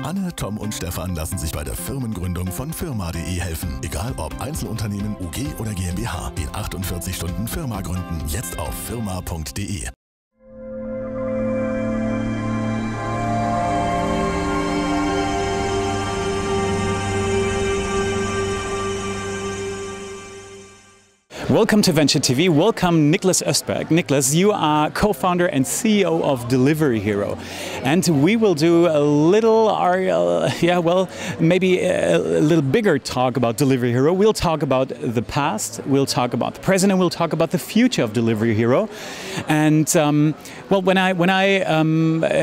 Anne, Tom und Stefan lassen sich bei der Firmengründung von firma.de helfen. Egal ob Einzelunternehmen, UG oder GmbH. In 48 Stunden Firma gründen. Jetzt auf firma.de. Welcome to Venture TV. Welcome Niklas Östberg. Niklas, you are co-founder and CEO of Delivery Hero. And we will do a little, maybe a little bigger talk about Delivery Hero. We'll talk about the past, we'll talk about the present, and we'll talk about the future of Delivery Hero. And when I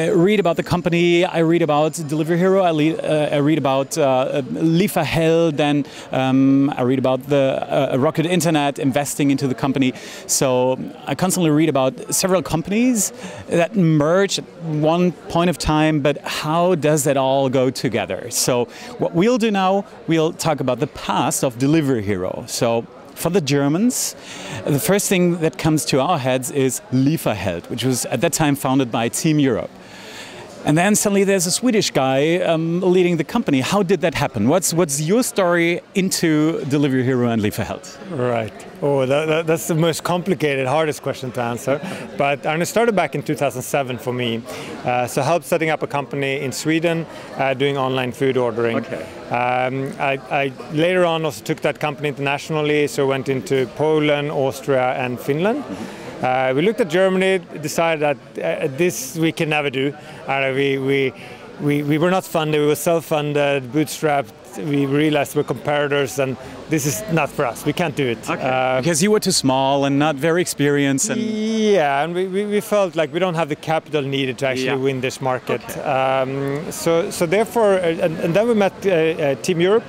read about the company, I read about Delivery Hero, I read about Lieferheld, and I read about the Rocket Internet, investing into the company. So I constantly read about several companies that merge at one point of time, but how does that all go together? So what we'll do now, we'll talk about the past of Delivery Hero. So for the Germans, the first thing that comes to our heads is Lieferheld, which was at that time founded by Team Europe. And then suddenly there's a Swedish guy leading the company. How did that happen? What's your story into Delivery Hero and Lieferheld? Right. Oh, that's the most complicated, hardest question to answer. But it started back in 2007 for me. So I helped setting up a company in Sweden doing online food ordering. Okay. I later on also took that company internationally, so went into Poland, Austria and Finland. We looked at Germany, decided that this we can never do. We were not funded, we were self-funded, bootstrapped. We realized we're competitors and this is not for us, we can't do it. Okay. Because you were too small and not very experienced. Yeah, and we felt like we don't have the capital needed to actually win this market. Okay. So therefore, and then we met Team Europe,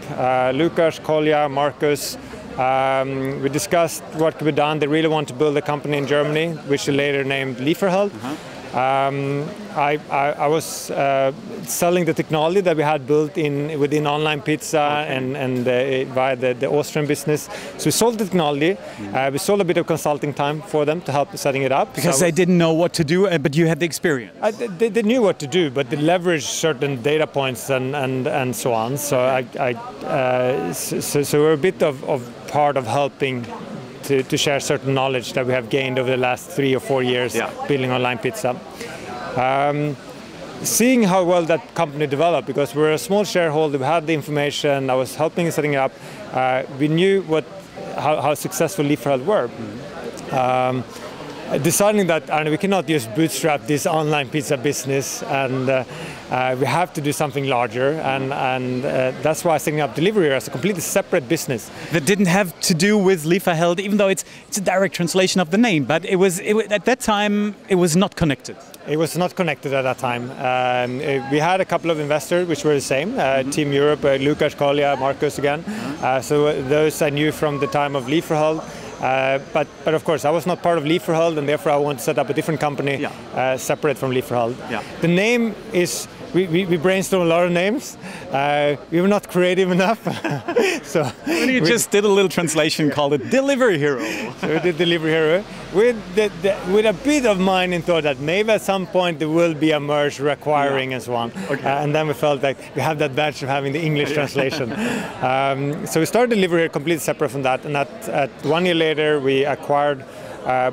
Lukas, Kolja, Marcus. We discussed what could be done. They really want to build a company in Germany, which they later named Lieferheld. I was selling the technology that we had built within online pizza and via the Austrian business. So we sold the technology. We sold a bit of consulting time for them to help setting it up. Because they didn't know what to do, but you had the experience. They knew what to do, but they leveraged certain data points and so on. So so we're a bit of part of helping to share certain knowledge that we have gained over the last 3 or 4 years building online pizza. Seeing how well that company developed, because we're a small shareholder, we had the information, I was helping setting it up, we knew how successful Lieferheld were. Deciding that we cannot just bootstrap this online pizza business and we have to do something larger, and that's why setting up Delivery as a completely separate business. That didn't have to do with Lieferheld, even though it's a direct translation of the name, but it was at that time it was not connected. It was not connected at that time. We had a couple of investors which were the same, Team Europe, Lukas, Kolja, Marcus again. So those I knew from the time of Lieferheld. But of course, I was not part of Lieferheld, and therefore I wanted to set up a different company separate from Lieferheld. Yeah. The name is, we brainstormed a lot of names. We were not creative enough. So you just did a little translation called it Delivery Hero. So we did Delivery Hero with a bit of mind in thought that maybe at some point there will be a merge requiring and so on. Okay. And then we felt like we have that badge of having the English translation. So we started Delivery Hero completely separate from that, and at 1 year later we acquired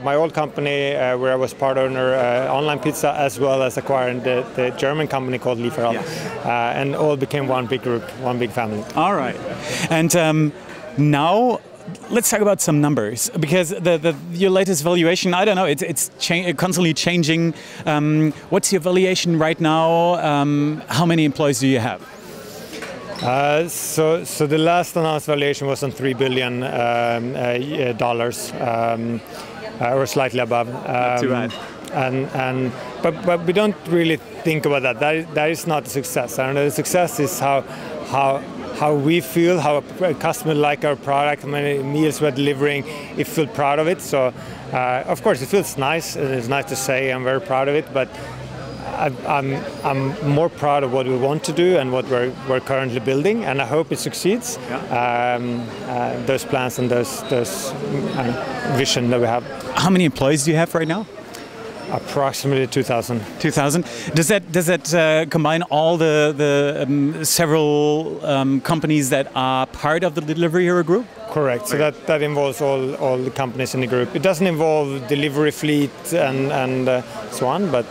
my old company where I was part owner, Online Pizza, as well as acquiring the German company called Lieferheld. And all became one big group, one big family. All right. And now let's talk about some numbers, because your latest valuation, I don't know, it's constantly changing. What's your valuation right now? How many employees do you have? So the last announced valuation was on $3 billion, or slightly above. Not too bad. But we don't really think about that. That is not a success. I don't know, the success is how we feel, how a customer like our product, how many meals we're delivering, if we feel proud of it. So of course it feels nice, and it's nice to say I'm very proud of it, but I'm more proud of what we want to do and what we're currently building, and I hope it succeeds. Those plans and those vision that we have. How many employees do you have right now? Approximately 2,000. 2,000. Does that combine all the several companies that are part of the Delivery Hero group? Correct. So that involves all the companies in the group. It doesn't involve delivery fleet and so on, but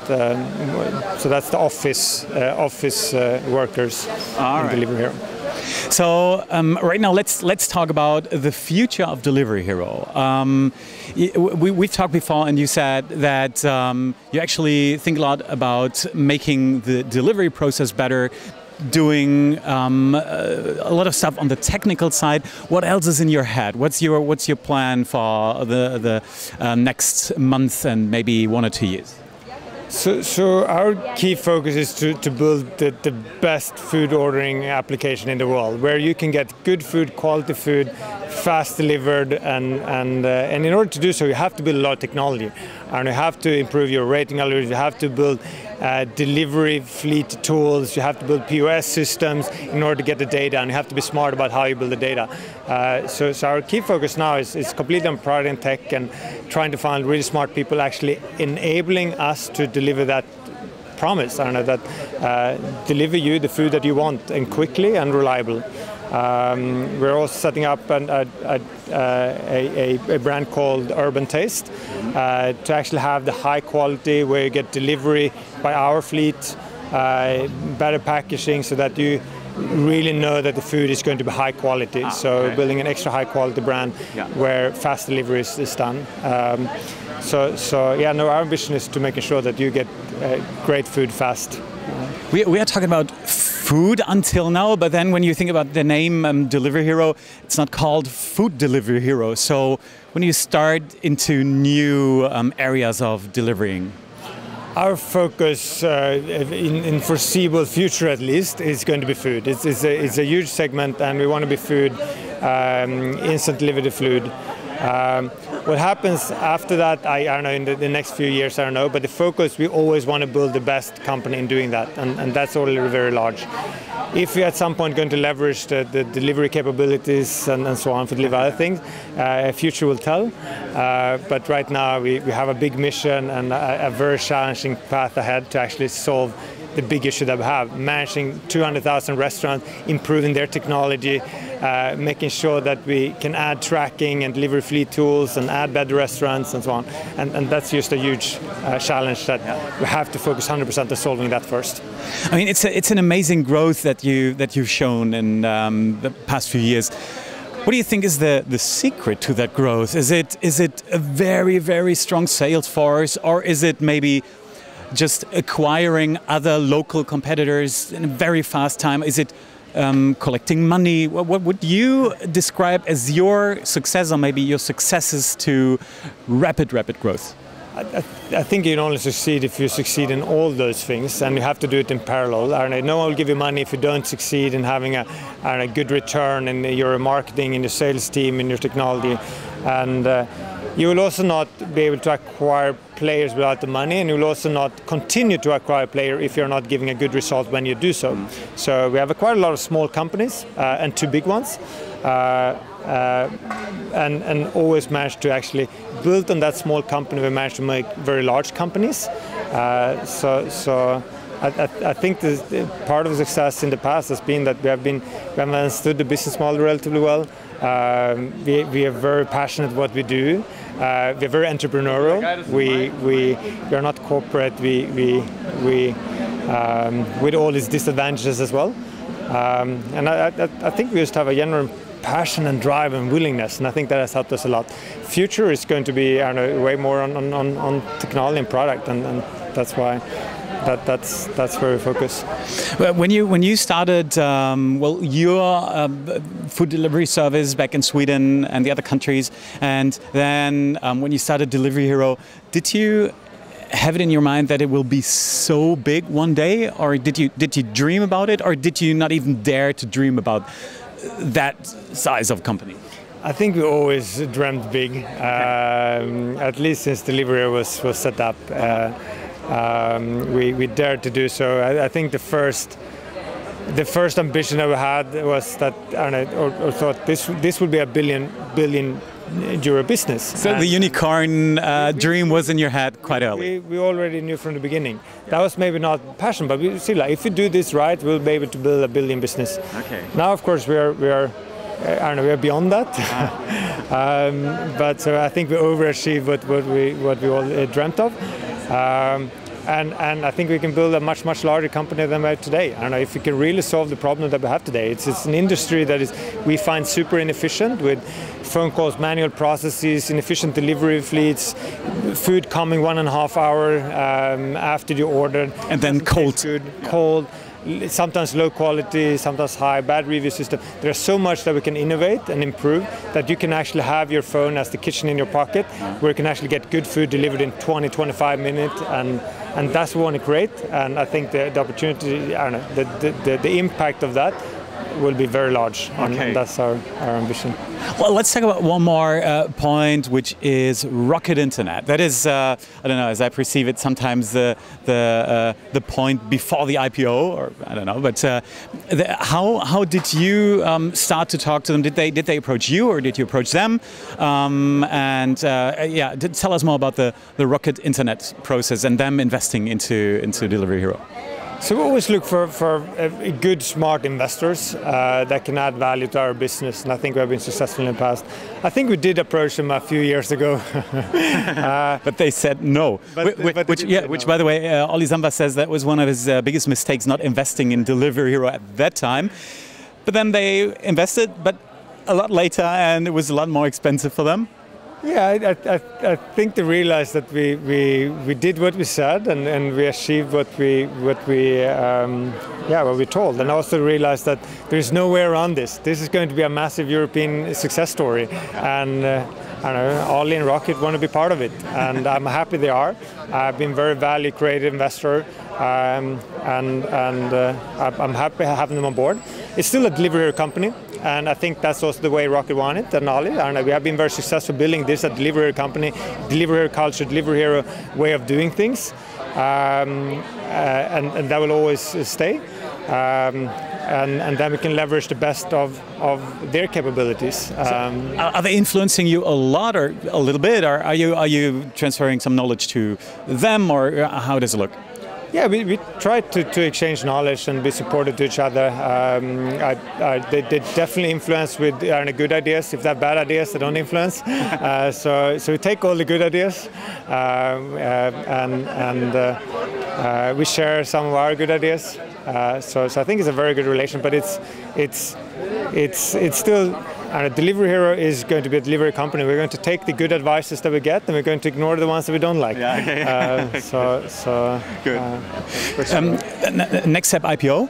so that's the office workers in Delivery Hero. So right now, let's talk about the future of Delivery Hero. We've talked before, and you said that you actually think a lot about making the delivery process better, doing a lot of stuff on the technical side. What else is in your head? What's your plan for the next month and maybe 1 or 2 years? So our key focus is to build the best food ordering application in the world, where you can get good food, quality food, fast delivered, and in order to do so, you have to build a lot of technology, and you have to improve your rating algorithms. You have to build delivery fleet tools. You have to build POS systems in order to get the data, and you have to be smart about how you build the data. So our key focus now is completely on product and tech, and trying to find really smart people actually enabling us to deliver that promise. I don't know, that deliver you the food that you want, and quickly and reliable. We're also setting up a brand called Urban Taste to actually have the high quality where you get delivery by our fleet, better packaging, so that you really know that the food is going to be high quality. So building an extra high quality brand where fast delivery is done. Our ambition is to make sure that you get great food fast. We are talking about food until now, but then when you think about the name Delivery Hero, it's not called Food Delivery Hero. So when you start into new areas of delivering? Our focus in foreseeable future, at least, is going to be food. It's a huge segment, and we want to be food, instant delivered food. What happens after that, I don't know, in the next few years, I don't know, but the focus, we always want to build the best company in doing that, and that's already very large. If we at some point going to leverage the delivery capabilities and so on for deliver other things, future will tell. But right now we have a big mission and a very challenging path ahead to actually solve the big issue that we have, managing 200,000 restaurants, improving their technology, making sure that we can add tracking and delivery fleet tools and add better restaurants and so on. And that's just a huge challenge that we have to focus 100% on solving that first. I mean, it's an amazing growth that you've shown in the past few years. What do you think is the secret to that growth? Is it a very, very strong sales force, or is it maybe just acquiring other local competitors in a very fast time? Is it collecting money? What would you describe as your success, or maybe your successes to rapid growth? I think you can only succeed if you succeed in all those things, and you have to do it in parallel. I don't know, no one will give you money if you don't succeed in having a good return in your marketing, in your sales team, in your technology. And you will also not be able to acquire players without the money, and you will also not continue to acquire players if you're not giving a good result when you do so. So we have acquired a lot of small companies and 2 big ones, and always managed to actually build on that small company. We managed to make very large companies. So I think part of the success in the past has been that we have understood the business model relatively well. We are very passionate what we do. We are very entrepreneurial. We are not corporate. With all its disadvantages as well. And I think we just have a genuine passion and drive and willingness, and I think that has helped us a lot. Future is going to be, I don't know, way more on technology and product, and that's why. That's where we focus. Well, when you started, your food delivery service back in Sweden and the other countries, and then when you started Delivery Hero, did you have it in your mind that it will be so big one day, or did you dream about it, or did you not even dare to dream about that size of company? I think we always dreamt big, at least since Delivery Hero was set up. We dared to do so. I think the first ambition that we had was that, or thought this would be a billion euro business. So the unicorn dream was in your head quite early. We already knew from the beginning. That was maybe not passion, but we see, like, if we do this right, we'll be able to build a billion business. Okay. Now, of course, we are I don't know, we are beyond that. But so I think we overachieved what we all dreamt of. And I think we can build a much larger company than we have today. I don't know if we can really solve the problem that we have today. It's an industry that we find super inefficient, with phone calls, manual processes, inefficient delivery fleets, food coming 1.5 hours after you ordered, and then cold. Cold. Sometimes low quality, sometimes high, bad review system. There's so much that we can innovate and improve that you can actually have your phone as the kitchen in your pocket, where you can actually get good food delivered in 20-25 minutes, and that's what we want to create. And I think the opportunity, I don't know, the impact of that will be very large, and that's our ambition. Well, let's talk about one more point, which is rocket internet. That is, I don't know, as I perceive it, sometimes the point before the IPO, or I don't know. But how did you start to talk to them? Did they approach you, or did you approach them? Yeah, tell us more about the rocket internet process and them investing into Delivery Hero. So we always look for good, smart investors that can add value to our business, and I think we have been successful in the past. I think we did approach them a few years ago. But they said no. Which, by the way, Olli Samba says that was one of his biggest mistakes, not investing in Delivery Hero at that time. But then they invested, but a lot later, and it was a lot more expensive for them. Yeah, I think they realized that we did what we said, and we achieved what we told, and also realized that there is no way around this. This is going to be a massive European success story, and I don't know, Olli and Rocket want to be part of it, and I'm happy they are. I've been very value creative investor, and I'm happy having them on board. It's still a delivery company. And I think that's also the way Rocket wanted, and Olli. And we have been very successful building this at Delivery Hero company, Delivery Hero culture, Delivery Hero way of doing things, and that will always stay. And then we can leverage the best of their capabilities. Are they influencing you a lot, or a little bit, or are you transferring some knowledge to them, or how does it look? Yeah, we try to exchange knowledge and be supportive to each other. They definitely influence with good ideas. If they have bad ideas, they don't influence. So we take all the good ideas, and we share some of our good ideas. So I think it's a very good relation. But it's still. Delivery Hero is going to be a delivery company. We're going to take the good advices that we get, and we're going to ignore the ones that we don't like. Yeah, okay. Good. Next step, IPO?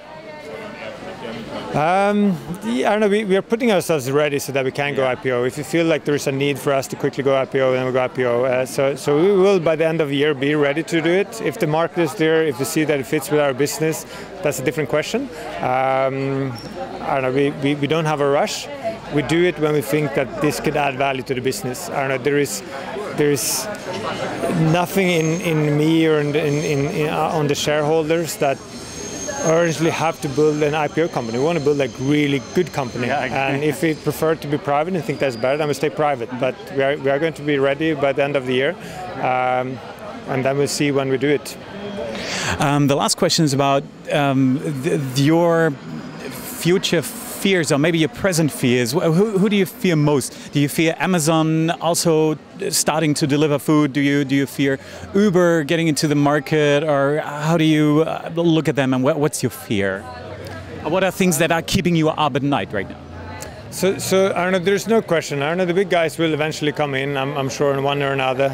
I don't know. We are putting ourselves ready so that we can go IPO. If you feel like there is a need for us to quickly go IPO, then we'll go IPO. So we will, by the end of the year, be ready to do it. If the market is there, if we see that it fits with our business, that's a different question. I don't know. We don't have a rush. We do it when we think that this could add value to the business. I don't know. There is nothing in me or on the shareholders that urgently have to build an IPO company. We want to build a really good company. And if we prefer to be private and think that's better, then we stay private. But we are going to be ready by the end of the year, and then we'll see when we do it. The last question is about your future fears, or maybe your present fears. Who do you fear most? Do you fear Amazon also starting to deliver food? Do you fear Uber getting into the market, or how do you look at them, and what's your fear? What are things that are keeping you up at night right now? So I don't know. There's no question. I don't know. The big guys will eventually come in. I'm sure in one or another,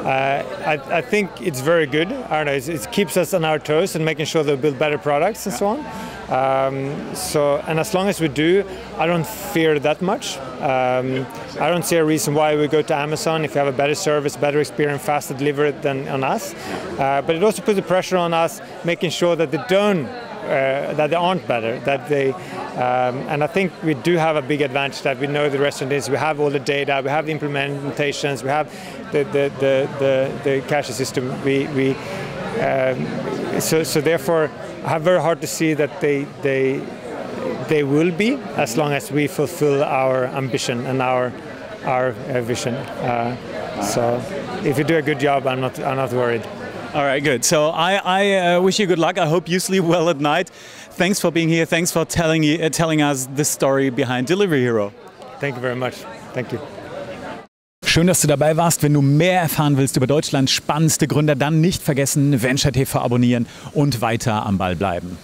I think it's very good. I don't know. It keeps us on our toes and making sure that we build better products and so on. And as long as we do, I don't fear that much. I don't see a reason why we go to Amazon if you have a better service, better experience, faster delivery than on us. But it also puts the pressure on us, making sure that they aren't better. And I think we do have a big advantage that we know the restaurant is. We have all the data, we have the implementations, we have the cash system. So therefore, I have very hard to see that they they will be, as long as we fulfill our ambition and our vision. So if you do a good job, I'm not worried. All right, good. So I wish you good luck. I hope you sleep well at night. Thanks for being here. Thanks for telling us the story behind Delivery Hero. Thank you very much. Thank you. Schön, dass du dabei warst. Wenn du mehr erfahren willst über Deutschlands spannendste Gründer, dann nicht vergessen, Venture TV abonnieren und weiter am Ball bleiben.